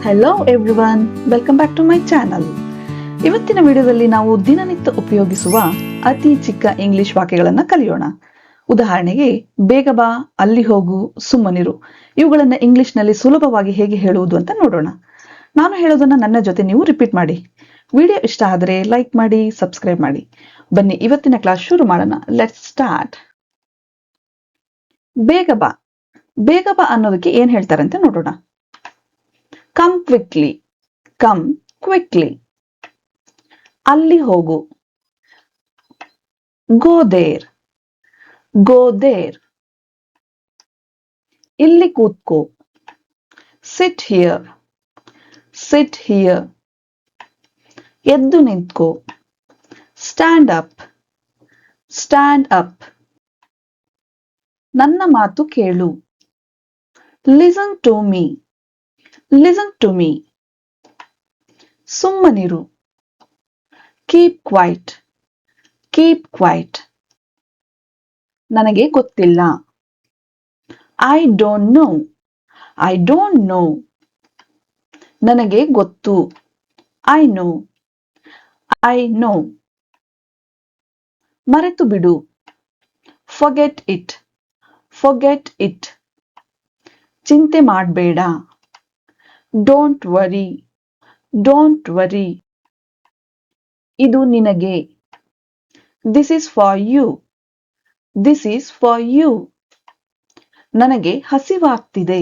Hello everyone, welcome back to my channel. ಇವತ್ತಿನ ವಿಡಿಯೋದಲ್ಲಿ ನಾವು ದಿನನಿತ್ಯ ಉಪಯೋಗಿಸುವ ಅತಿ ಚಿಕ್ಕ ಇಂಗ್ಲಿಷ್ ವಾಕ್ಯಗಳನ್ನು ಕಲಿಯೋಣ. ಉದಾಹರಣೆಗೆ, ಬೇಗ ಬಾ, ಅಲ್ಲಿ ಹೋಗು, ಸುಮ್ಮನಿರು. ಇವುಗಳನ್ನು ಇಂಗ್ಲಿಷ್ನಲ್ಲಿ ಸುಲಭವಾಗಿ ಹೇಗೆ ಹೇಳುವುದು ಅಂತ ನೋಡೋಣ. ನಾನು ಹೇಳೋದನ್ನ ನನ್ನ ಜೊತೆ ನೀವು ರಿಪೀಟ್ ಮಾಡಿ. ವಿಡಿಯೋ ಇಷ್ಟ ಆದರೆ ಲೈಕ್ ಮಾಡಿ, ಸಬ್ಸ್ಕ್ರೈಬ್ ಮಾಡಿ. ಬನ್ನಿ ಇವತ್ತಿನ ಕ್ಲಾಸ್ ಶುರು ಮಾಡೋಣ. Let's start. ಬೇಗ ಬಾ. ಬೇಗ ಬಾ ಅನ್ನೋದಕ್ಕೆ ಏನ್ ಹೇಳ್ತಾರೆ ಅಂತ ನೋಡೋಣ. Come quickly. Come quickly. ಅಲ್ಲಿ ಹೋಗು. Go there. Go there. ಇಲ್ಲಿ ಕೂತ್ಕೋ. Sit here. Sit here. ಎದ್ದು ನಿಂತ್ಕೋ. Stand up. Stand up. ನನ್ನ ಮಾತು ಕೇಳು. Listen to me. Listen to me. ಸುಮ್ಮನಿರು. Keep quiet. Keep quiet. ನನಗೆ ಗೊತ್ತಿಲ್ಲ. I don't know. I don't know. ನನಗೆ ಗೊತ್ತು. I know. I know. ಮರೆತು ಬಿಡು. Forget it. Forget it. ಚಿಂತೆ ಮಾಡಬೇಡ. Don't worry. Don't worry. ಇದು ನಿನಗೆ. This is for you. This is for you. ನನಗೆ ಹಸಿವಾಗ್ತಿದೆ.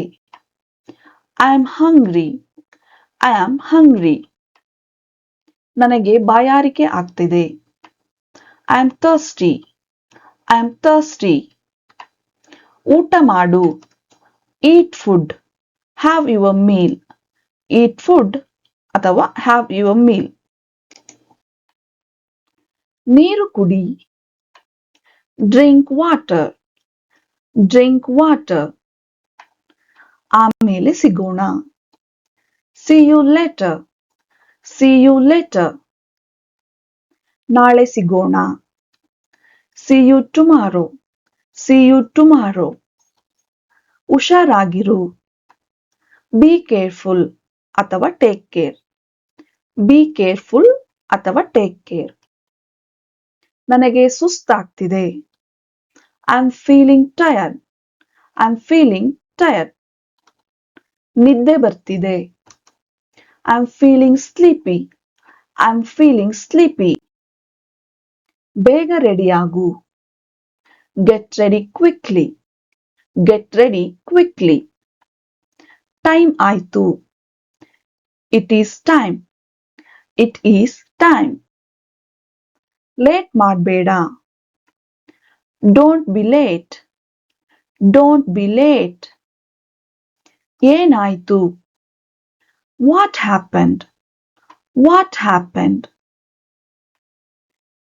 I am hungry. I am hungry. ನನಗೆ ಬಾಯಾರಿಕೆ ಆಗ್ತಿದೆ. I am thirsty. I am thirsty. ಊಟ ಮಾಡು. Eat food. Have your meal. Eat food ಅಥವಾ have your meal. ನೀರು ಕುಡಿ. Drink water. Drink water. ಆಮೇಲೆ ಸಿಗೋಣ. See you later. See you later. ನಾಳೆ ಸಿಗೋಣ. See you tomorrow. See you tomorrow. ಹುಷಾರಾಗಿರು. Be careful ಅಥವಾ ಟೇಕ್ ಕೇರ್. ಬಿ ಕೇರ್ಫುಲ್ ಅಥವಾ ಟೇಕ್ ಕೇರ್. ನನಗೆ ಸುಸ್ತಾಗ್ತಿದೆ. I am feeling tired. I am feeling tired. ನಿದ್ದೆ ಬರ್ತಿದೆ. I am feeling sleepy. I am feeling sleepy. ಬೇಗ ರೆಡಿಯಾಗು. Get ready quickly. Get ready quickly. Time ಆಯ್ತು. It is time. It is time. Late ಮಾಡಬೇಡ. Don't be late. Don't be late. ಏನಾಯ್ತು. What happened. What happened.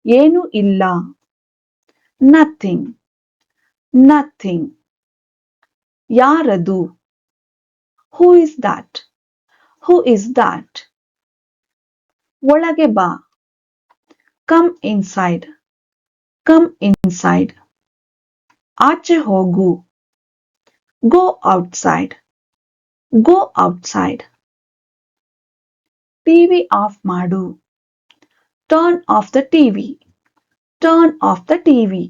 ಏನೂ ಇಲ್ಲ. Nothing. Nothing. ಯಾರದು. ಹೂ is that. Who is that. ಒಳಗೆ ಬಾ. Come inside. Come inside. ಆಚೆ ಹೋಗು. Go outside. Go outside. TV off ಮಾಡು. Turn off the TV. Turn off the TV.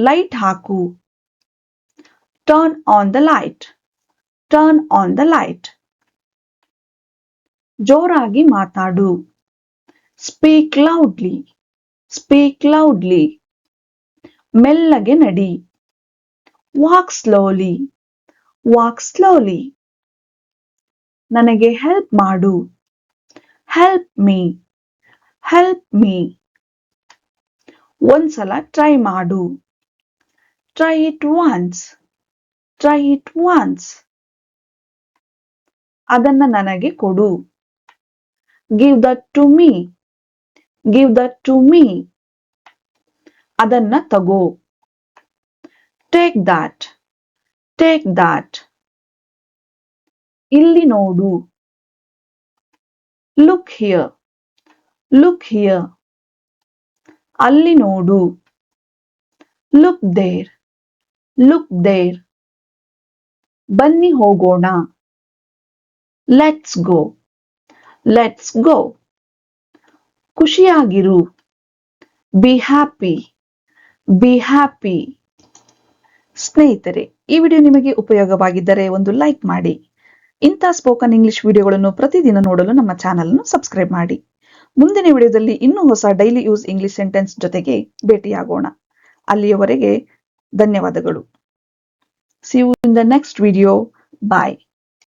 Light ಹಾಕು. Turn on the light. Turn on the light. ಜೋರಾಗಿ ಮಾತಾಡು. Speak loudly. Speak loudly. ಮೆಲ್ಲಗೆ ನಡಿ. Walk slowly. Walk slowly. ನನಗೆ help ಮಾಡು. Help me. Help me. ಒಂದ್ಸಲ try ಮಾಡು. Try it once. Try it once. ಅದನ್ನ ನನಗೆ ಕೊಡು. Give that to me. Give that to me. ಅದನ್ನ ತಗೋ. Take that. Take that. ಇಲ್ಲಿ ನೋಡು. Look here. Look here. ಅಲ್ಲಿ ನೋಡು. Look there. Look there. ಬನ್ನಿ ಹೋಗೋಣ. Let's go. Let's go. ಖುಷಿಯಾಗಿರು. Be happy. Be happy. ಸ್ನೇಹಿತರೆ, ಈ ವಿಡಿಯೋ ನಿಮಗೆ ಉಪಯೋಗವಾಗಿದ್ದರೆ ಒಂದು ಲೈಕ್ ಮಾಡಿ. ಇಂಥ ಸ್ಪೋಕನ್ ಇಂಗ್ಲಿಷ್ ವಿಡಿಯೋಗಳನ್ನು ಪ್ರತಿದಿನ ನೋಡಲು ನಮ್ಮ ಚಾನೆಲ್ ಅನ್ನು ಸಬ್ಸ್ಕ್ರೈಬ್ ಮಾಡಿ. ಮುಂದಿನ ವಿಡಿಯೋದಲ್ಲಿ ಇನ್ನೂ ಹೊಸ ಡೈಲಿ ಯೂಸ್ ಇಂಗ್ಲಿಷ್ ಸೆಂಟೆನ್ಸ್ ಜೊತೆಗೆ ಭೇಟಿಯಾಗೋಣ. ಅಲ್ಲಿಯವರೆಗೆ ಧನ್ಯವಾದಗಳು. See you in the next video. Bye.